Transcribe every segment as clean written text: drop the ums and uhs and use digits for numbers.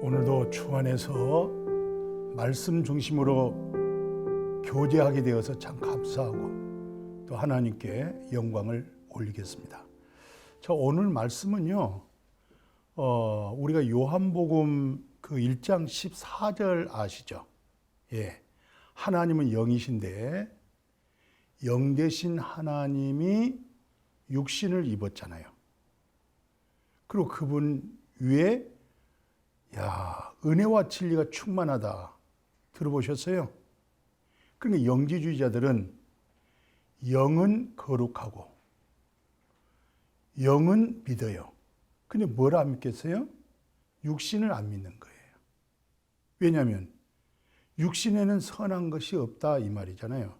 오늘도 주 안에서 말씀 중심으로 교제하게 되어서 참 감사하고 또 하나님께 영광을 올리겠습니다. 자, 오늘 말씀은요, 우리가 요한복음 그 1장 14절 아시죠? 예, 하나님은 영이신데 영 되신 하나님이 육신을 입었잖아요. 그리고 그분 위에 은혜와 진리가 충만하다 들어보셨어요? 그러니까 영지주의자들은 영은 거룩하고 영은 믿어요. 근데 뭘 안 믿겠어요? 육신을 안 믿는 거예요. 왜냐하면 육신에는 선한 것이 없다 이 말이잖아요.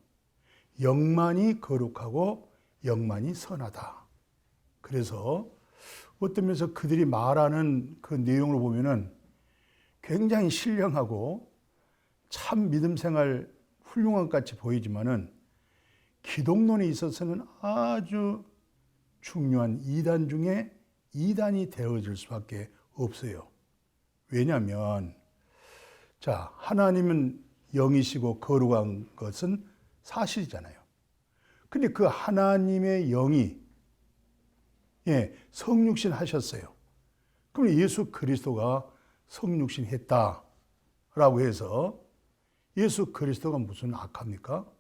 영만이 거룩하고 영만이 선하다. 그래서 어떤 면에서 그들이 말하는 그 내용을 보면은 굉장히 신령하고 참 믿음 생활 훌륭한 것 같이 보이지만은 기독론에 있어서는 아주 중요한 이단 중에 이단이 되어질 수밖에 없어요. 왜냐하면 자, 하나님은 영이시고 거룩한 것은 사실이잖아요. 근데 그 하나님의 영이 성육신 하셨어요. 그럼 예수 그리스도가 성육신 했다라고 해서 예수 그리스도가 무슨 악합니까?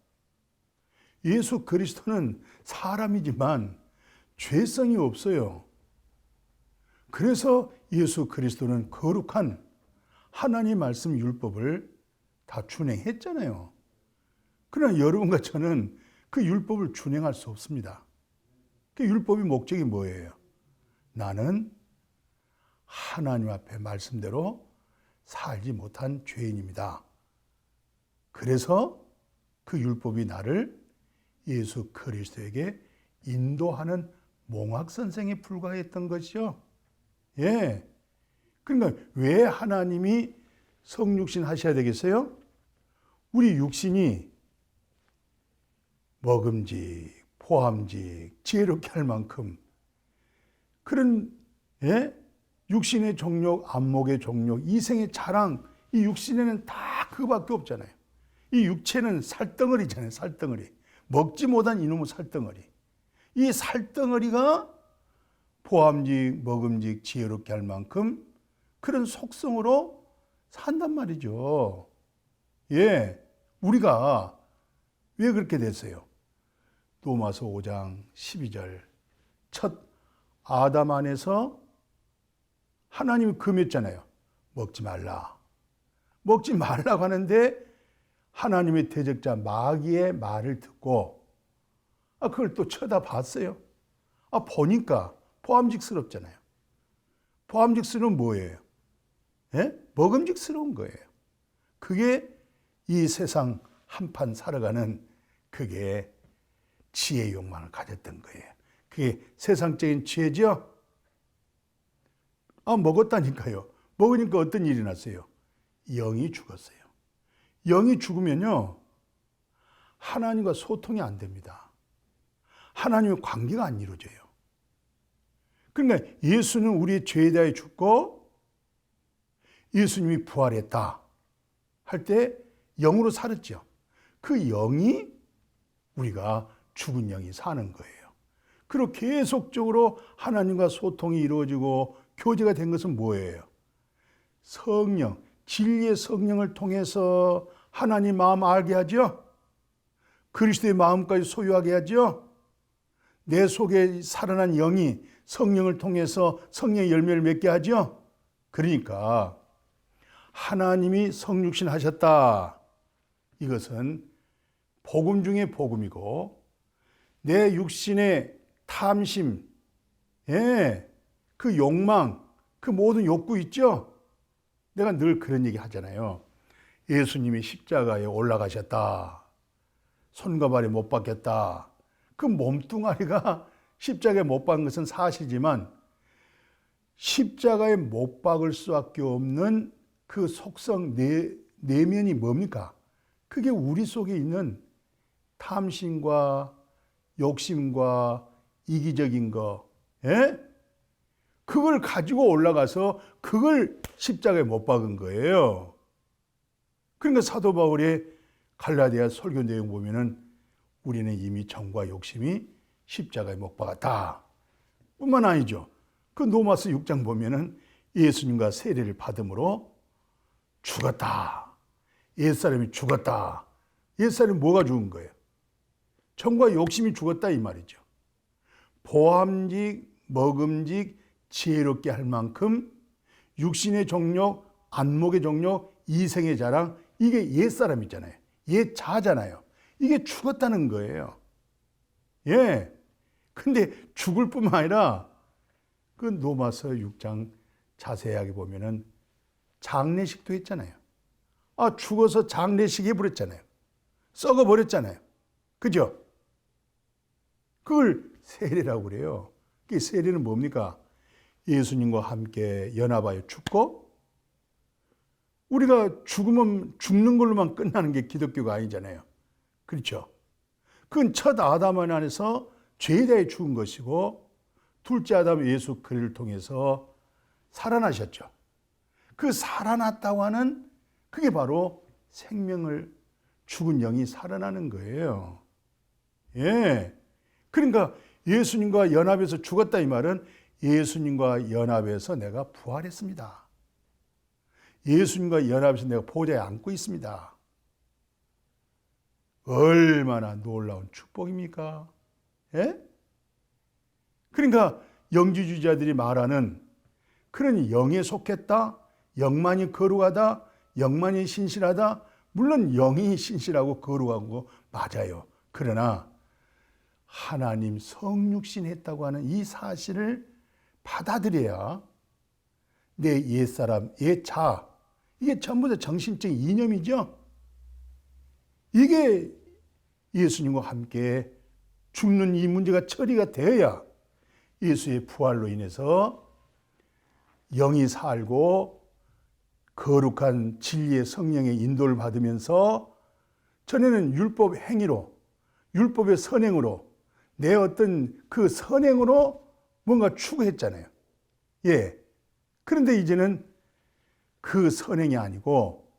예수 그리스도는 사람이지만 죄성이 없어요. 그래서 예수 그리스도는 거룩한 하나님 말씀 율법을 다 준행했잖아요. 그러나 여러분과 저는 그 율법을 준행할 수 없습니다. 그 율법의 목적이 뭐예요? 나는 하나님 앞에 말씀대로 살지 못한 죄인입니다. 그래서 그 율법이 나를 예수 그리스도에게 인도하는 몽학선생에 불과했던 것이죠. 예. 그러니까 왜 하나님이 성육신 하셔야 되겠어요? 우리 육신이 먹음직, 포함직, 지혜롭게 할 만큼 그런 육신의 정욕, 안목의 정욕, 이생의 자랑, 이 육신에는 다 그거밖에 없잖아요. 이 육체는 살덩어리잖아요. 살덩어리. 먹지 못한 이놈의 살덩어리. 이 살덩어리가 포함직, 먹음직, 지혜롭게 할 만큼 그런 속성으로 산단 말이죠. 예, 우리가 왜 그렇게 됐어요? 로마서 5장 12절 첫 아담 안에서 하나님이 금했잖아요. 먹지 말라. 먹지 말라고 하는데 하나님의 대적자 마귀의 말을 듣고 그걸 또 쳐다봤어요. 보니까 포함직스럽잖아요. 포함직스러운 뭐예요? 먹음직스러운 거예요. 그게 이 세상 한판 살아가는 그게 지혜의 욕망을 가졌던 거예요. 그게 세상적인 지혜죠? 먹었다니까요. 먹으니까 어떤 일이 났어요? 영이 죽었어요. 영이 죽으면요, 하나님과 소통이 안 됩니다. 하나님의 관계가 안 이루어져요. 그러니까 예수는 우리의 죄에 대하여 죽고 예수님이 부활했다 할 때 영으로 살았죠. 그 영이 우리가 죽은 영이 사는 거예요. 그리고 계속적으로 하나님과 소통이 이루어지고 교제가 된 것은 뭐예요? 성령, 진리의 성령을 통해서 하나님 마음 알게 하죠. 그리스도의 마음까지 소유하게 하죠. 내 속에 살아난 영이 성령을 통해서 성령의 열매를 맺게 하죠. 그러니까 하나님이 성육신 하셨다. 이것은 복음 중에 복음이고 내 육신의 탐심, 그 욕망, 그 모든 욕구 있죠? 내가 늘 그런 얘기 하잖아요. 예수님이 십자가에 올라가셨다. 손과 발에 못 박혔다. 그 몸뚱아리가 십자가에 못 박은 것은 사실이지만 십자가에 못 박을 수밖에 없는 그 속성 내면이 뭡니까? 그게 우리 속에 있는 탐심과 욕심과 이기적인 거, 그걸 가지고 올라가서 그걸 십자가에 못 박은 거예요. 그러니까 사도 바울의 갈라디아 설교 내용 보면은 우리는 이미 정과 욕심이 십자가에 못 박았다 뿐만 아니죠. 그 로마서 6장 보면은 예수님과 세례를 받음으로 죽었다. 옛사람이 죽었다. 옛사람이 뭐가 죽은 거예요? 정과 욕심이 죽었다 이 말이죠. 보암직, 먹음직, 지혜롭게 할 만큼 육신의 정욕, 안목의 정욕, 이생의 자랑, 이게 옛사람이잖아요. 옛자잖아요. 이게 죽었다는 거예요. 예. 근데 죽을 뿐만 아니라 그 로마서 6장 자세하게 보면은 장례식도 했잖아요. 죽어서 장례식 해버렸잖아요. 썩어버렸잖아요. 그죠? 그걸 세례라고 그래요. 그 세례는 뭡니까? 예수님과 함께 연합하여 죽고, 우리가 죽으면 죽는 걸로만 끝나는 게 기독교가 아니잖아요. 그렇죠? 그건 첫 아담 안에서 죄에 대해 죽은 것이고, 둘째 아담 예수 그리스도를 통해서 살아나셨죠. 그 살아났다고 하는 그게 바로 생명을 죽은 영이 살아나는 거예요. 예. 그러니까 예수님과 연합해서 죽었다 이 말은 예수님과 연합해서 내가 부활했습니다. 예수님과 연합해서 내가 보좌에 앉고 있습니다. 얼마나 놀라운 축복입니까? 예? 그러니까 영지주의자들이 말하는 그런 영에 속했다, 영만이 거룩하다, 영만이 신실하다. 물론 영이 신실하고 거룩한 거 맞아요. 그러나 하나님 성육신 했다고 하는 이 사실을 받아들여야 내 옛사람, 옛자, 이게 전부 다 정신적인 이념이죠. 이게 예수님과 함께 죽는 이 문제가 처리가 되어야 예수의 부활로 인해서 영이 살고 거룩한 진리의 성령의 인도를 받으면서 전에는 율법 행위로, 율법의 선행으로, 내 어떤 그 선행으로 뭔가 추구했잖아요. 예. 그런데 이제는 그 선행이 아니고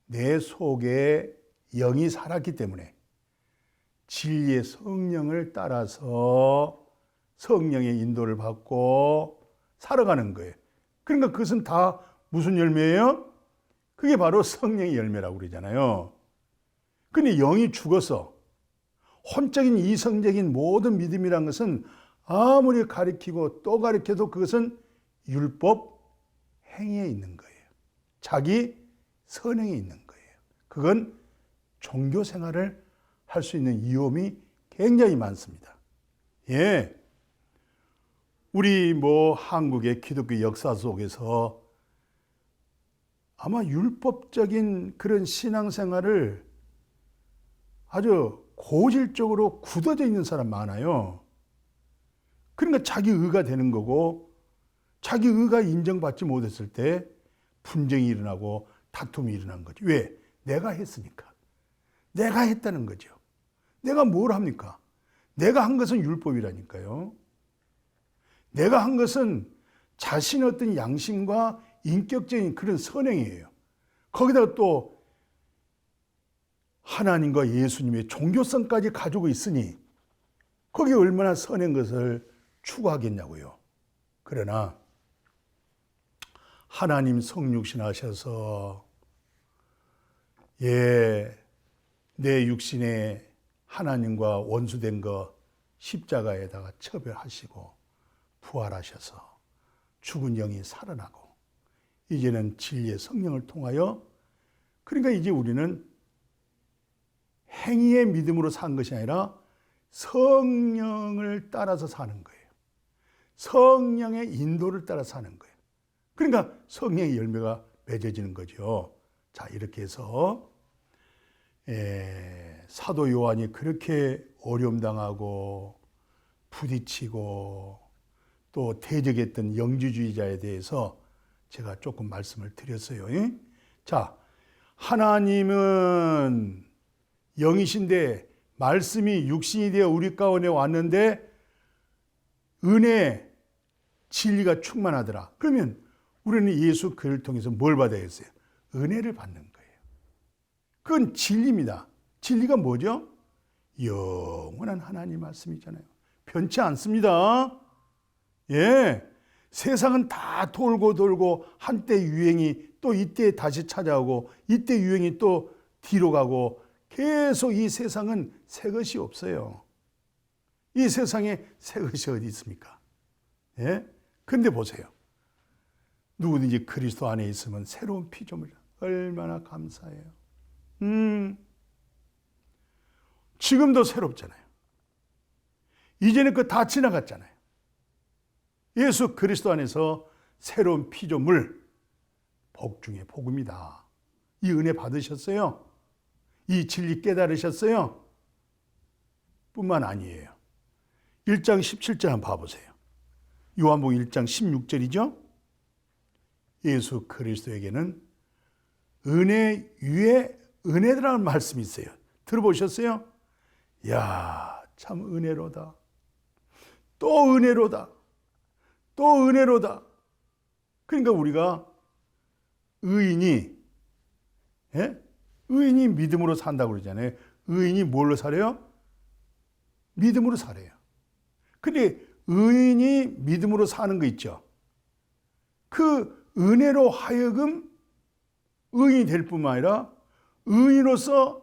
내 속에 영이 살았기 때문에 진리의 성령을 따라서 성령의 인도를 받고 살아가는 거예요. 그러니까 그것은 다 무슨 열매예요? 그게 바로 성령의 열매라고 그러잖아요. 근데 영이 죽어서 혼적인 이성적인 모든 믿음이란 것은 아무리 가르치고 또 가르쳐도 그것은 율법 행위에 있는 거예요. 자기 선행에 있는 거예요. 그건 종교 생활을 할 수 있는 위험이 굉장히 많습니다. 예. 우리 한국의 기독교 역사 속에서 아마 율법적인 그런 신앙생활을 아주 고질적으로 굳어져 있는 사람 많아요. 그러니까 자기 의가 되는 거고, 자기 의가 인정받지 못했을 때 분쟁이 일어나고 다툼이 일어난 거죠. 왜? 내가 했으니까. 내가 했다는 거죠. 내가 뭘 합니까? 내가 한 것은 율법이라니까요. 내가 한 것은 자신의 어떤 양심과 인격적인 그런 선행이에요. 거기다가 또 하나님과 예수님의 종교성까지 가지고 있으니 거기에 얼마나 선한 것을 추구하겠냐고요. 그러나 하나님 성육신 하셔서 내 육신에 하나님과 원수된 거 십자가에다가 처벌하시고 부활하셔서 죽은 영이 살아나고 이제는 진리의 성령을 통하여, 그러니까 이제 우리는 행위의 믿음으로 산 것이 아니라 성령을 따라서 사는 거예요. 성령의 인도를 따라 사는 거예요. 그러니까 성령의 열매가 맺어지는 거죠. 자, 이렇게 해서 사도 요한이 그렇게 어려움 당하고 부딪히고 또 대적했던 영지주의자에 대해서 제가 조금 말씀을 드렸어요. 자, 하나님은 영이신데 말씀이 육신이 되어 우리 가운데 왔는데 은혜, 진리가 충만하더라. 그러면 우리는 예수 그를 통해서 뭘 받아야겠어요? 은혜를 받는 거예요. 그건 진리입니다. 진리가 뭐죠? 영원한 하나님 말씀이잖아요. 변치 않습니다. 예. 세상은 다 돌고 돌고 한때 유행이 또 이때 다시 찾아오고 이때 유행이 또 뒤로 가고 계속 이 세상은 새 것이 없어요. 이 세상에 새 것이 어디 있습니까? 예? 근데 보세요. 누구든지 그리스도 안에 있으면 새로운 피조물이다. 얼마나 감사해요. 지금도 새롭잖아요. 이제는 그거 다 지나갔잖아요. 예수 그리스도 안에서 새로운 피조물, 복 중에 복입니다. 이 은혜 받으셨어요? 이 진리 깨달으셨어요? 뿐만 아니에요. 1장 17절 한번 봐보세요. 요한복음 1장 16절이죠. 예수 그리스도에게는 은혜 위에 은혜라는 말씀이 있어요. 들어보셨어요? 이야, 참 은혜로다. 또 은혜로다. 또 은혜로다. 그러니까 우리가 의인이 믿음으로 산다고 그러잖아요. 의인이 뭘로 살아요? 믿음으로 살아요. 근데 의인이 믿음으로 사는 거 있죠. 그 은혜로 하여금 의인이 될 뿐만 아니라 의인으로서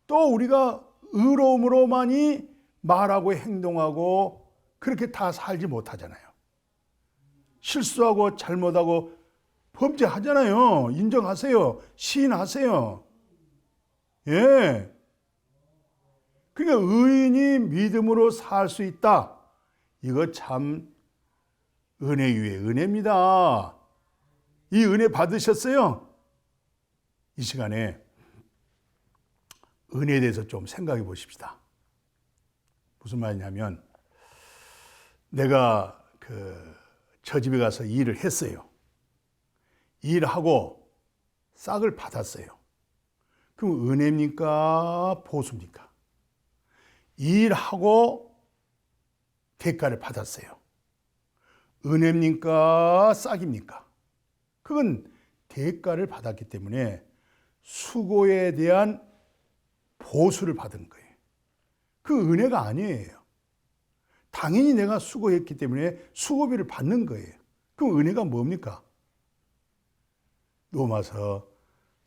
또 우리가 의로움으로만이 말하고 행동하고 그렇게 다 살지 못하잖아요. 실수하고 잘못하고 범죄하잖아요. 인정하세요. 시인하세요. 예. 그러니까 의인이 믿음으로 살 수 있다. 이거 참 은혜 위에 은혜입니다. 이 은혜 받으셨어요? 이 시간에 은혜에 대해서 좀 생각해 보십시다. 무슨 말이냐면 내가 저 집에 가서 일을 했어요. 일하고 싹을 받았어요. 그럼 은혜입니까? 보수입니까? 일하고 대가를 받았어요. 은혜입니까? 싹입니까? 그건 대가를 받았기 때문에 수고에 대한 보수를 받은 거예요. 그 은혜가 아니에요. 당연히 내가 수고했기 때문에 수고비를 받는 거예요. 그럼 은혜가 뭡니까? 로마서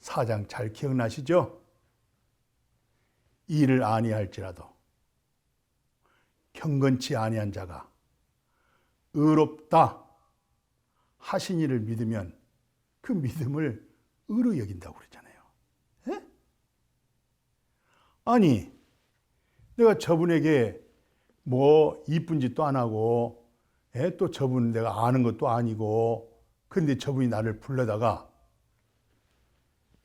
4장 잘 기억나시죠? 일을 아니할지라도 경건치 아니한 자가 의롭다 하신 이를 믿으면 그 믿음을 의로 여긴다고 그러잖아요. 에? 아니 내가 저분에게 뭐 이쁜 짓도 안 하고 또 저분 내가 아는 것도 아니고 그런데 저분이 나를 불러다가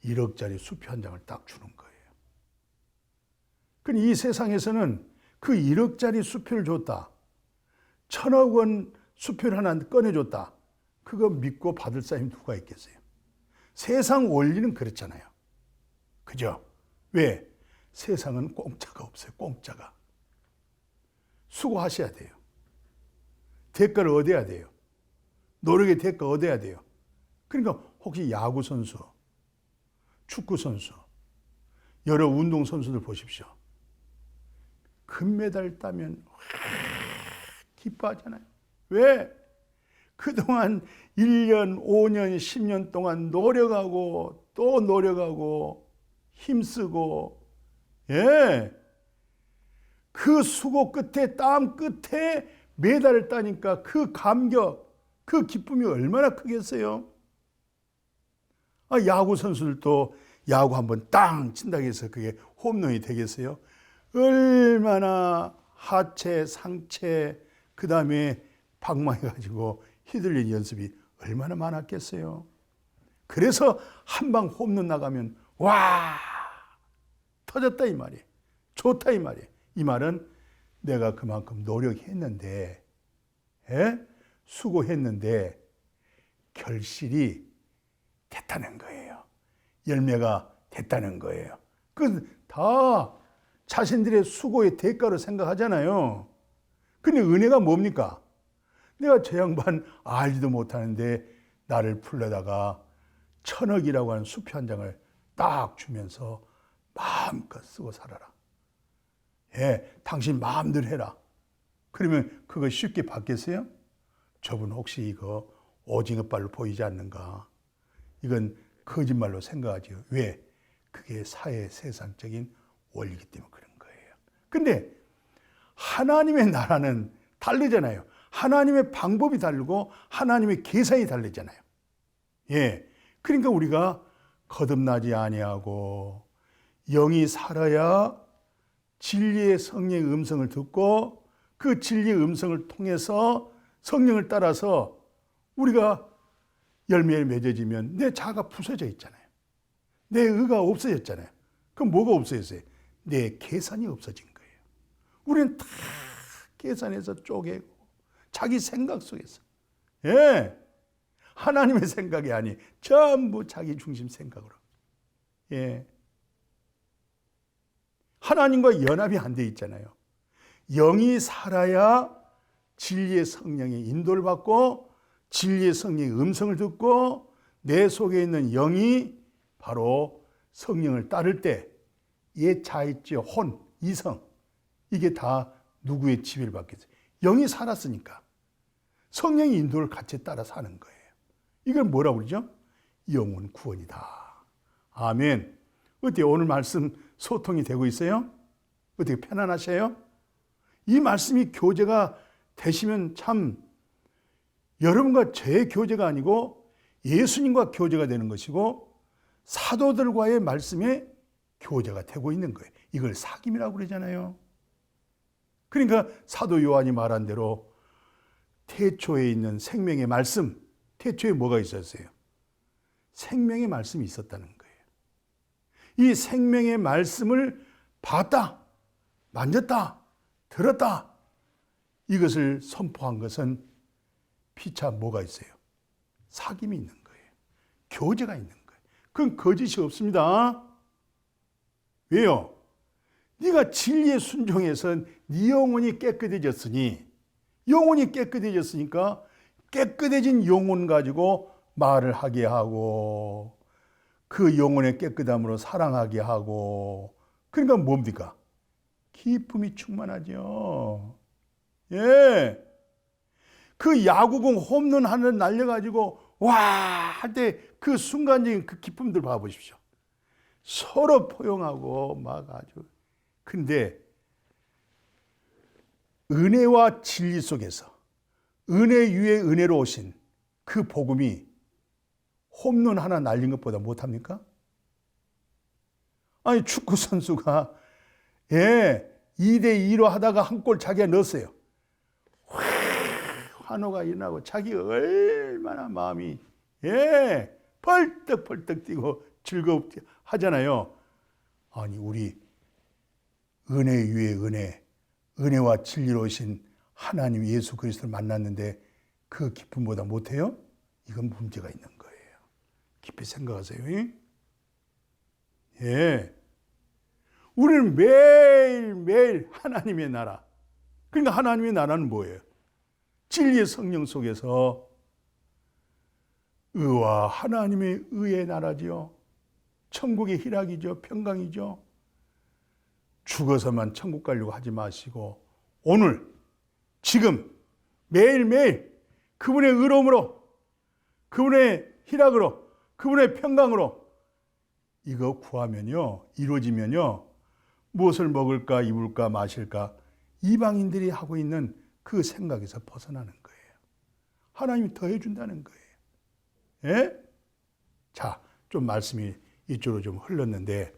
1억짜리 수표 한 장을 딱 주는 거예요. 그럼 이 세상에서는 그 1억짜리 수표를 줬다. 1,000억 원 수표를 하나 꺼내줬다. 그거 믿고 받을 사람이 누가 있겠어요? 세상 원리는 그렇잖아요. 그죠? 왜? 세상은 공짜가 없어요. 공짜가. 수고하셔야 돼요. 대가를 얻어야 돼요. 노력의 대가 얻어야 돼요. 그러니까 혹시 야구선수, 축구선수, 여러 운동선수들 보십시오. 금메달 따면 기뻐하잖아요. 왜? 그동안 1년, 5년, 10년 동안 노력하고 또 노력하고 힘쓰고 그 수고 끝에 땀 끝에 메달을 따니까 그 감격, 그 기쁨이 얼마나 크겠어요? 야구 선수들도 야구 한번 땅 친다고 해서 그게 홈런이 되겠어요? 얼마나 하체, 상체, 그 다음에 방망해가지고 휘둘린 연습이 얼마나 많았겠어요? 그래서 한 방 홈런 나가면 와 터졌다 이 말이에요. 좋다 이 말이에요. 이 말은 내가 그만큼 노력했는데 수고했는데 결실이 됐다는 거예요. 열매가 됐다는 거예요. 그 다 자신들의 수고의 대가로 생각하잖아요. 근데 은혜가 뭡니까? 내가 저 양반 알지도 못하는데 나를 불러다가 1,000억이라고 하는 수표 한 장을 딱 주면서 마음껏 쓰고 살아라. 예, 당신 마음대로 해라. 그러면 그거 쉽게 받겠어요? 저분 혹시 이거 오징어발로 보이지 않는가? 이건 거짓말로 생각하죠. 왜? 그게 사회 세상적인 원리이기 때문에 그런 거예요. 근데 하나님의 나라는 다르잖아요. 하나님의 방법이 다르고 하나님의 계산이 다르잖아요. 예. 그러니까 우리가 거듭나지 아니하고 영이 살아야 진리의 성령의 음성을 듣고 그 진리의 음성을 통해서 성령을 따라서 우리가 열매를 맺어지면 내 자아가 부서져 있잖아요. 내 의가 없어졌잖아요. 그럼 뭐가 없어졌어요? 내 계산이 없어진 거예요. 우리는 다 계산해서 쪼개고 자기 생각 속에서, 예, 하나님의 생각이 아니 전부 자기 중심 생각으로, 예, 하나님과 연합이 안 돼 있잖아요. 영이 살아야 진리의 성령의 인도를 받고 진리의 성령의 음성을 듣고 내 속에 있는 영이 바로 성령을 따를 때 옛 자있죠. 혼, 이성, 이게 다 누구의 지배를 받겠어요? 영이 살았으니까 성령의 인도를 같이 따라 사는 거예요. 이걸 뭐라고 그러죠? 영혼 구원이다. 아멘. 어때요? 오늘 말씀 소통이 되고 있어요? 어떻게 편안하세요? 이 말씀이 교제가 되시면 참 여러분과 제 교제가 아니고 예수님과 교제가 되는 것이고 사도들과의 말씀에 교제가 되고 있는 거예요. 이걸 사귐이라고 그러잖아요. 그러니까 사도 요한이 말한 대로 태초에 있는 생명의 말씀, 태초에 뭐가 있었어요? 생명의 말씀이 있었다는 거예요. 이 생명의 말씀을 봤다, 만졌다, 들었다, 이것을 선포한 것은 피차 뭐가 있어요? 사귐이 있는 거예요. 교제가 있는 거예요. 그건 거짓이 없습니다. 왜요? 네가 진리에 순종해서 네 영혼이 깨끗해졌으니, 영혼이 깨끗해졌으니까 깨끗해진 영혼 가지고 말을 하게 하고 그 영혼의 깨끗함으로 사랑하게 하고, 그러니까 뭡니까? 기쁨이 충만하죠. 예. 그 야구공 홈런 하나 날려가지고 와 할 때 그 순간적인 그 기쁨들 봐보십시오. 서로 포용하고 막 아주. 근데 은혜와 진리 속에서 은혜 위에 은혜로 오신 그 복음이 홈런 하나 날린 것보다 못합니까? 아니 축구 선수가, 예, 2대2로 하다가 한 골 자기가 넣었어요. 환호가 일어나고 자기 얼마나 마음이, 예, 펄떡펄떡 뛰고 즐겁게 하잖아요. 아니 우리 은혜 위에 은혜, 은혜와 진리로 오신 하나님 예수 그리스도를 만났는데 그 기쁨보다 못해요? 이건 문제가 있는 거예요. 깊이 생각하세요. 예, 우리는 매일매일 하나님의 나라, 그러니까 하나님의 나라는 뭐예요? 진리의 성령 속에서 의와 하나님의 의의 나라지요. 천국의 희락이죠. 평강이죠. 죽어서만 천국 가려고 하지 마시고 오늘 지금 매일매일 그분의 의로움으로, 그분의 희락으로, 그분의 평강으로 이거 구하면요, 이루어지면요, 무엇을 먹을까 입을까 마실까 이방인들이 하고 있는 그 생각에서 벗어나는 거예요. 하나님이 더해 준다는 거예요. 예? 자, 좀 말씀이 이쪽으로 좀 흘렀는데,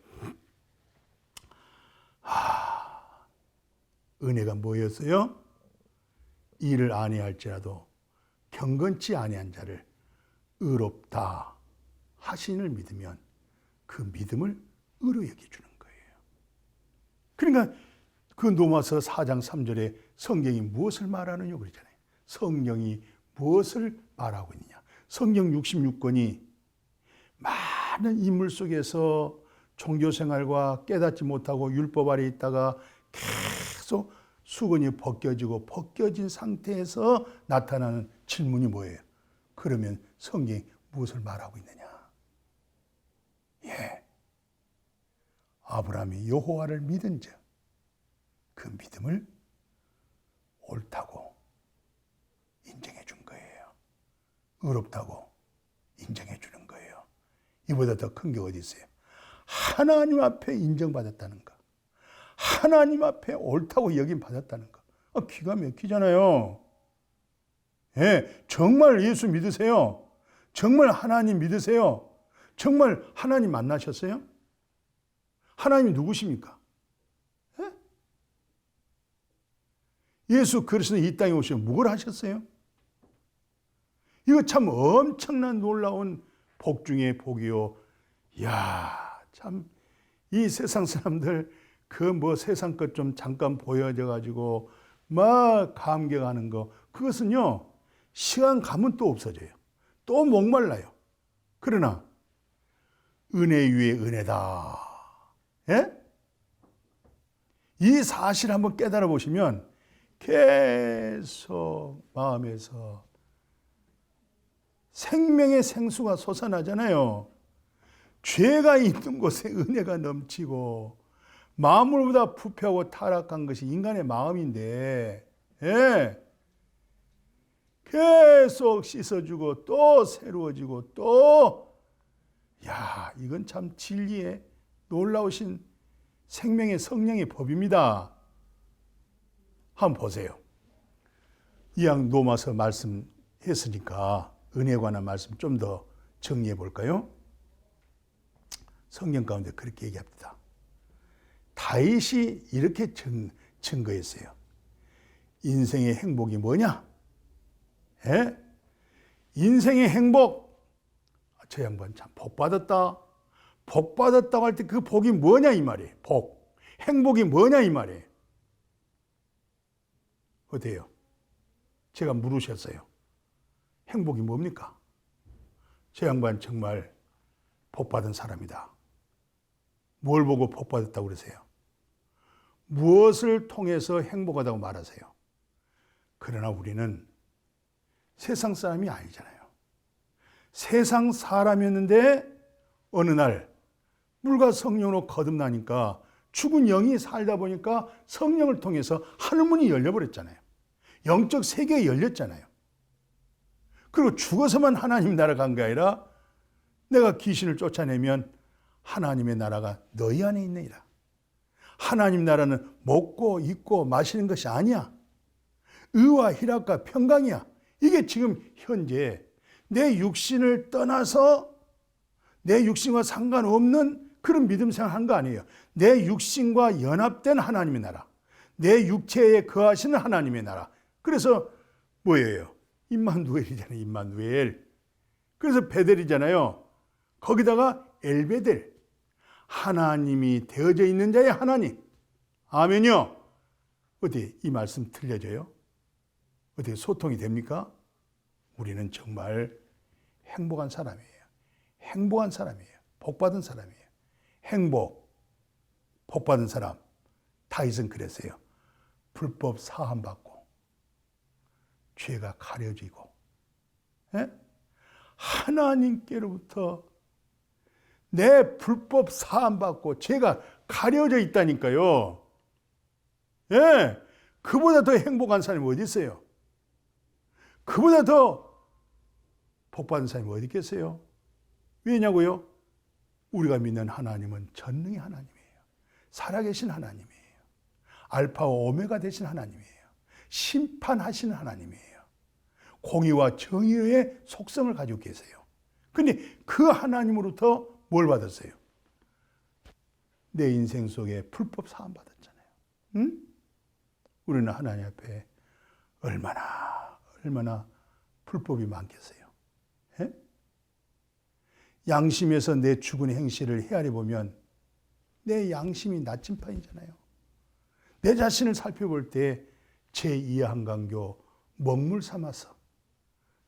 은혜가 뭐였어요? 이를 아니할지라도 경건치 아니한 자를 의롭다 하신을 믿으면 그 믿음을 의로 여겨주는 거예요. 그러니까 그 로마서 4장 3절에 성경이 무엇을 말하느냐 그러잖아요. 성경이 무엇을 말하고 있느냐. 성경 66권이 많은 인물 속에서 종교생활과 깨닫지 못하고 율법 아래 있다가 계속 수건이 벗겨진 상태에서 나타나는 질문이 뭐예요? 그러면 성경이 무엇을 말하고 있느냐? 예, 아브라함이 여호와를 믿은즉 그 믿음을 옳다고 인정해 준 거예요. 의롭다고 인정해 주는 거예요. 이보다 더 큰 게 어디 있어요? 하나님 앞에 인정받았다는 거. 하나님 앞에 옳다고 여김 받았다는 거. 기가 막히잖아요. 예, 정말 예수 믿으세요? 정말 하나님 믿으세요? 정말 하나님 만나셨어요? 하나님이 누구십니까? 예? 예수 그리스도 이 땅에 오시면 뭘 하셨어요? 이거 참 엄청난 놀라운 복 중에 복이요. 이야, 참 이 세상 사람들 세상 것 좀 잠깐 보여져 가지고 막 감격하는 거, 그것은요 시간 가면 또 없어져요. 또 목말라요. 그러나 은혜 위에 은혜다. 예? 이 사실 한번 깨달아 보시면 계속 마음에서 생명의 생수가 솟아나잖아요. 죄가 있는 곳에 은혜가 넘치고 마음으로보다 부패하고 타락한 것이 인간의 마음인데, 예, 계속 씻어주고 또 새로워지고 또, 야, 이건 참 진리의 놀라우신 생명의 성령의 법입니다. 한번 보세요. 이왕 로마서 말씀했으니까 은혜에 관한 말씀 좀 더 정리해 볼까요? 성경 가운데 그렇게 얘기합니다. 다윗이 이렇게 증거했어요. 인생의 행복이 뭐냐? 예? 인생의 행복. 저 양반 참 복 받았다. 복 받았다고 할 때 그 복이 뭐냐 이 말이에요. 복. 행복이 뭐냐 이 말이에요. 어때요? 제가 물으셨어요. 행복이 뭡니까? 저 양반 정말 복 받은 사람이다. 뭘 보고 복 받았다고 그러세요? 무엇을 통해서 행복하다고 말하세요? 그러나 우리는 세상 사람이 아니잖아요. 세상 사람이었는데 어느 날 물과 성령으로 거듭나니까 죽은 영이 살다 보니까 성령을 통해서 하늘문이 열려버렸잖아요. 영적 세계가 열렸잖아요. 그리고 죽어서만 하나님 나라 간 게 아니라 내가 귀신을 쫓아내면 하나님의 나라가 너희 안에 있느니라. 하나님 나라는 먹고 입고 마시는 것이 아니야. 의와 희락과 평강이야. 이게 지금 현재 내 육신을 떠나서 내 육신과 상관없는 그런 믿음 생활한 거 아니에요. 내 육신과 연합된 하나님의 나라. 내 육체에 거하시는 하나님의 나라. 그래서 뭐예요? 임마누엘이잖아요. 임마누엘. 그래서 베델이잖아요. 거기다가 엘베델. 하나님이 되어져 있는 자의 하나님. 아멘요. 어디 이 말씀 틀려져요? 어디 소통이 됩니까? 우리는 정말 행복한 사람이에요. 행복한 사람이에요. 복받은 사람이에요. 행복, 복받은 사람. 다윗은 그랬어요. 불법 사함받고 죄가 가려지고, 예? 하나님께로부터 내 불법 사함받고 죄가 가려져 있다니까요. 예, 그보다 더 행복한 사람이 어디 있어요? 그보다 더 복받은 사람이 어디 있겠어요? 왜냐고요? 우리가 믿는 하나님은 전능의 하나님이에요. 살아계신 하나님이에요. 알파와 오메가 되신 하나님이에요. 심판하시는 하나님이에요. 공의와 정의의 속성을 가지고 계세요. 근데 그 하나님으로부터 뭘 받았어요? 내 인생 속에 불법 사함 받았잖아요. 응? 우리는 하나님 앞에 얼마나 불법이 많겠어요. 예? 양심에서 내 죽은 행실을 헤아려 보면 내 양심이 나침판이잖아요. 내 자신을 살펴볼 때 제2한강교 먹물 삼아서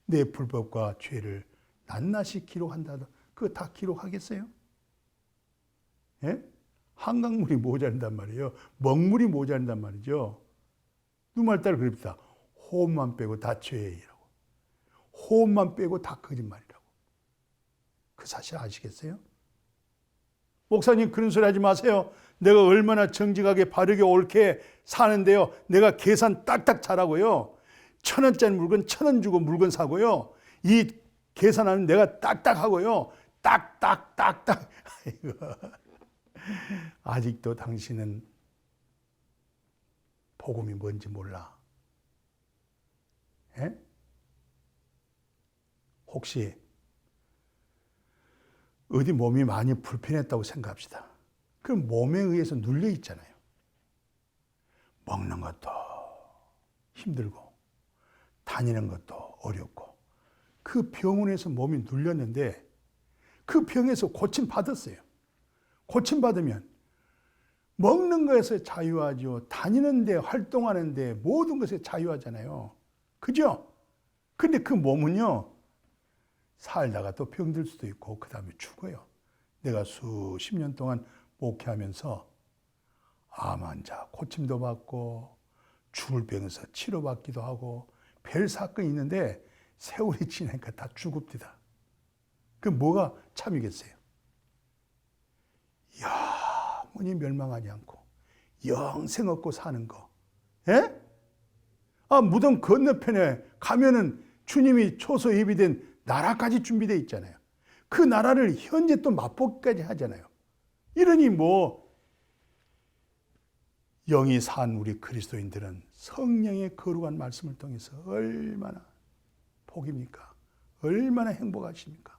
내 불법과 죄를 낱낱이 기록한다. 그거 다 기록하겠어요? 예? 한강물이 모자란단 말이에요. 먹물이 모자란단 말이죠. 누말 따라 그럽니다. 호흡만 빼고 다 죄이라고. 호흡만 빼고 다 거짓말이라고. 그 사실 아시겠어요? 목사님 그런 소리 하지 마세요. 내가 얼마나 정직하게 바르게 옳게 사는데요. 내가 계산 딱딱 잘하고요. 1,000원짜리 물건 1,000원 주고 물건 사고요. 이 계산하는 내가 딱딱 하고요. 딱딱딱딱. 아직도 당신은 복음이 뭔지 몰라. 에? 혹시 어디 몸이 많이 불편했다고 생각합시다. 그럼 몸에 의해서 눌려 있잖아요. 먹는 것도 힘들고 다니는 것도 어렵고 그 병원에서 몸이 눌렸는데 그 병에서 고침 받았어요. 고침 받으면 먹는 것에서 자유하죠. 다니는데 활동하는데 모든 것에 자유하잖아요. 그죠? 근데 그 몸은요. 살다가 또 병들 수도 있고 그 다음에 죽어요. 내가 수십 년 동안 목회하면서 암 환자 고침도 받고 죽을 병에서 치료받기도 하고 별 사건이 있는데 세월이 지나니까 다 죽읍니다. 그 뭐가 참이겠어요? 영원히 멸망하지 않고 영생 얻고 사는 거. 예? 무덤 건너편에 가면은 주님이 초소 예비된 나라까지 준비되어 있잖아요. 그 나라를 현재 또 맛보기까지 하잖아요. 이러니 영이 산 우리 그리스도인들은 성령의 거룩한 말씀을 통해서 얼마나 복입니까? 얼마나 행복하십니까?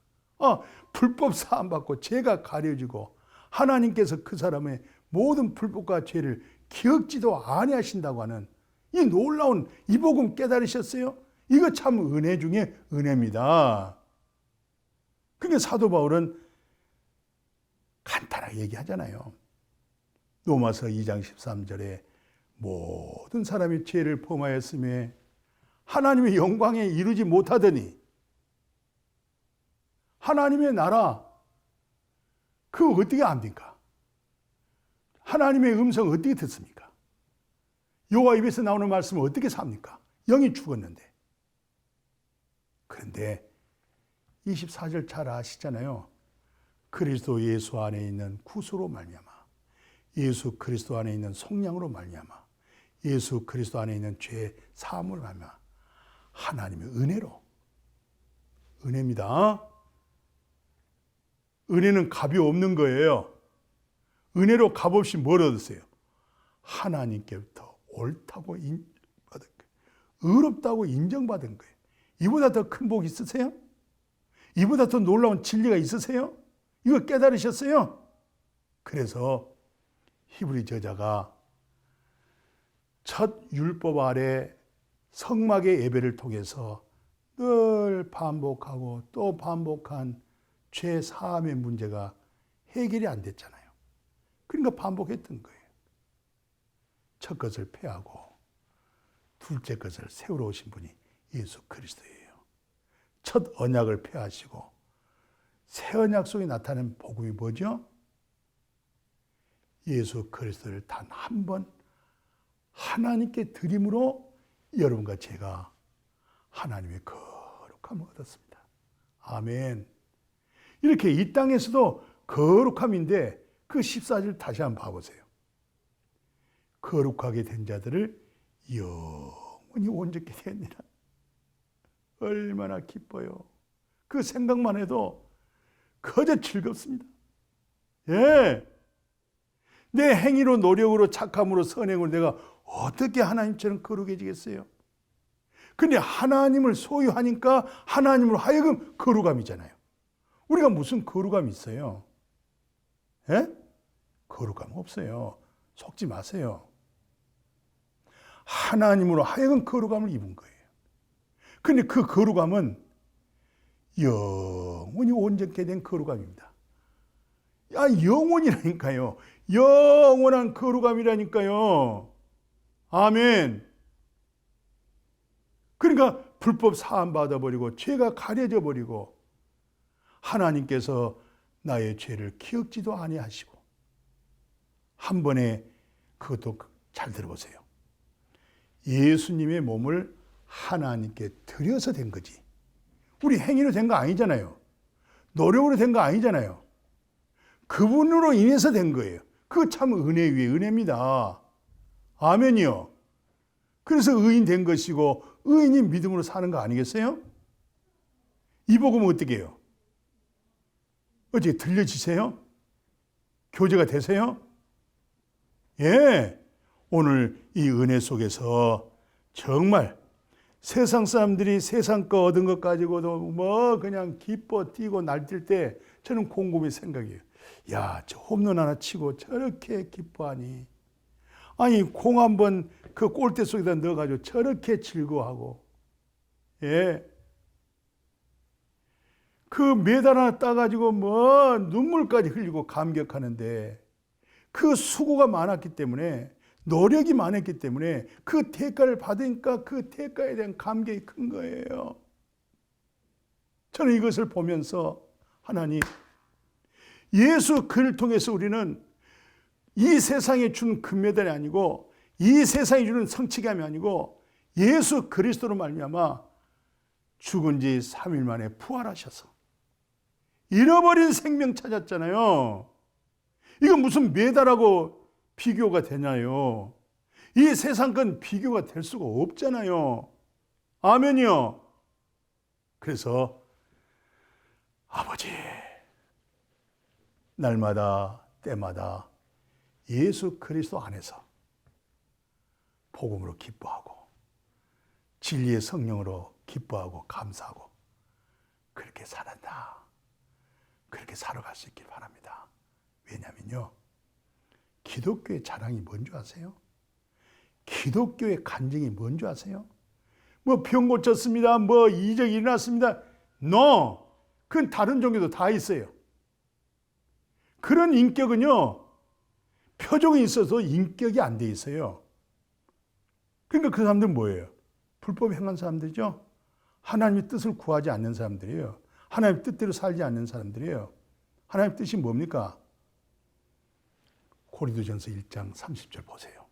불법 사함 받고 죄가 가려지고 하나님께서 그 사람의 모든 불법과 죄를 기억지도 아니하신다고 하는 이 놀라운 이 복음 깨달으셨어요? 이거 참 은혜 중에 은혜입니다. 그러니까 사도 바울은 간단하게 얘기하잖아요. 로마서 2장 13절에 모든 사람이 죄를 범하였음에 하나님의 영광에 이르지 못하더니 하나님의 나라 그거 어떻게 압니까? 하나님의 음성 어떻게 듣습니까? 여호와 입에서 나오는 말씀을 어떻게 삽니까? 영이 죽었는데. 그런데 24절 잘 아시잖아요. 그리스도 예수 안에 있는 구소로 말미암아 예수 그리스도 안에 있는 속량으로 말미암아 예수 그리스도 안에 있는 죄 사함으로 말미암아 하나님의 은혜로 은혜입니다. 은혜는 값이 없는 거예요. 은혜로 값없이 뭘 얻었어요? 하나님께부터 옳다고 인정받은 거예요. 의롭다고 인정받은 거예요. 이보다 더 큰 복 있으세요? 이보다 더 놀라운 진리가 있으세요? 이거 깨달으셨어요? 그래서 히브리 저자가 첫 율법 아래 성막의 예배를 통해서 늘 반복하고 또 반복한 죄 사함의 문제가 해결이 안 됐잖아요. 그러니까 반복했던 거예요. 첫 것을 폐하고 둘째 것을 세우러 오신 분이 예수 그리스도예요. 첫 언약을 폐하시고 새 언약 속에 나타낸 복음이 뭐죠? 예수 그리스도를 단 한 번 하나님께 드림으로 여러분과 제가 하나님의 거룩함을 얻었습니다. 아멘. 이렇게 이 땅에서도 거룩함인데 그 14절 다시 한번 봐보세요. 거룩하게 된 자들을 영원히 온전케 되었느니라. 얼마나 기뻐요. 그 생각만 해도 거저 즐겁습니다. 예. 내 행위로 노력으로 착함으로 선행으로 내가 어떻게 하나님처럼 거룩해지겠어요? 근데 하나님을 소유하니까 하나님으로 하여금 거룩함이잖아요. 우리가 무슨 거룩함이 있어요? 예? 거룩함 없어요. 속지 마세요. 하나님으로 하여금 거룩함을 입은 거예요. 근데 그 거룩함은 영원히 온전케 된 거룩함입니다. 영원이라니까요. 영원한 거룩함이라니까요. 아멘. 그러니까 불법 사함 받아버리고 죄가 가려져 버리고 하나님께서 나의 죄를 기억지도 아니하시고 한 번에 그것도 잘 들어보세요. 예수님의 몸을 하나님께 드려서 된 거지. 우리 행위로 된 거 아니잖아요. 노력으로 된 거 아니잖아요. 그분으로 인해서 된 거예요. 그거 참 은혜 위에 은혜입니다. 아멘이요. 그래서 의인 된 것이고 의인이 믿음으로 사는 거 아니겠어요? 이 복음은 어떻게 해요? 어떻게 들려지세요? 교제가 되세요? 예. 오늘 이 은혜 속에서 정말 세상 사람들이 세상 거 얻은 것 가지고도 뭐 그냥 기뻐 뛰고 날뛸 때 저는 곰곰이 생각해요. 야, 저 홈런 하나 치고 저렇게 기뻐하니. 아니, 공 한번 그 골대 속에다 넣어가지고 저렇게 즐거워하고. 예. 그 메달 하나 따가지고 뭐 눈물까지 흘리고 감격하는데 그 수고가 많았기 때문에 노력이 많았기 때문에 그 대가를 받으니까 그 대가에 대한 감격이 큰 거예요. 저는 이것을 보면서 하나님, 예수 그를 통해서 우리는 이 세상에 준 금메달이 아니고 이 세상에 주는 성취감이 아니고 예수 그리스도로 말미암아 죽은 지 3일 만에 부활하셔서 잃어버린 생명 찾았잖아요. 이건 무슨 메달하고 비교가 되냐요. 이 세상 건 비교가 될 수가 없잖아요. 아멘이요. 그래서 아버지, 날마다 때마다 예수 그리스도 안에서 복음으로 기뻐하고 진리의 성령으로 기뻐하고 감사하고 그렇게 살았다. 그렇게 살아갈 수 있길 바랍니다. 왜냐면요, 기독교의 자랑이 뭔지 아세요? 기독교의 간증이 뭔지 아세요? 뭐 병 고쳤습니다. 뭐 이적이 일어났습니다. No! 그건 다른 종교도 다 있어요. 그런 인격은요, 표정이 있어서 인격이 안 돼 있어요. 그러니까 그 사람들은 뭐예요? 불법 행한 사람들이죠. 하나님의 뜻을 구하지 않는 사람들이에요. 하나님의 뜻대로 살지 않는 사람들이에요. 하나님의 뜻이 뭡니까? 고린도전서 1장 30절 보세요.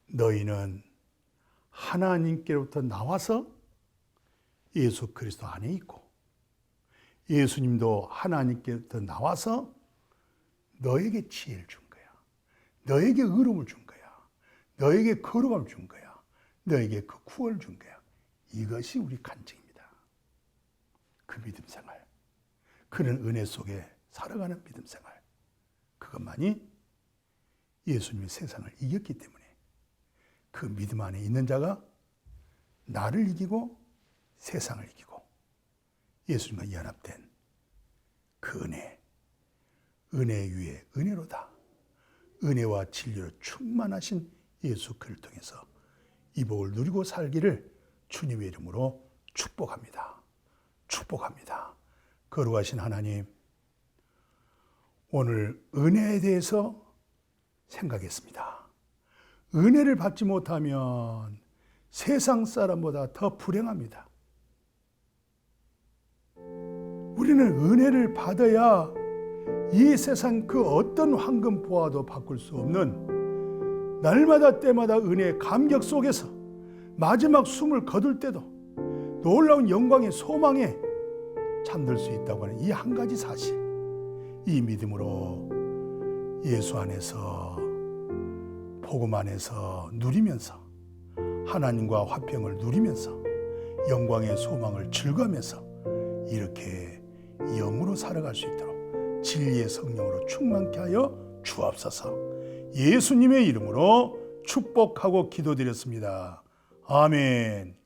너희는 하나님께로부터 나와서 예수 그리스도 안에 있고 예수님도 하나님께로부터 나와서 너에게 지혜를 준 거야. 너에게 의로움을 준 거야. 너에게 거룩함을 준 거야. 너에게 그 구원을 준 거야. 이것이 우리 간증입니다. 그 믿음 생활, 그런 은혜 속에 살아가는 믿음 생활, 그것만이 예수님이 세상을 이겼기 때문에 그 믿음 안에 있는 자가 나를 이기고 세상을 이기고 예수님과 연합된 그 은혜 위에 은혜로다. 은혜와 진리로 충만하신 예수 그를 통해서 이 복을 누리고 살기를 주님의 이름으로 축복합니다. 축복합니다. 거룩하신 하나님, 오늘 은혜에 대해서 생각했습니다. 은혜를 받지 못하면 세상 사람보다 더 불행합니다. 우리는 은혜를 받아야 이 세상 그 어떤 황금 보화도 바꿀 수 없는 날마다 때마다 은혜의 감격 속에서 마지막 숨을 거둘 때도 놀라운 영광의 소망에 잠들 수 있다고 하는 이 한 가지 사실, 이 믿음으로 예수 안에서 복음 안에서 누리면서 하나님과 화평을 누리면서 영광의 소망을 즐거우면서 이렇게 영으로 살아갈 수 있도록 진리의 성령으로 충만케 하여 주옵소서. 예수님의 이름으로 축복하고 기도드렸습니다. 아멘.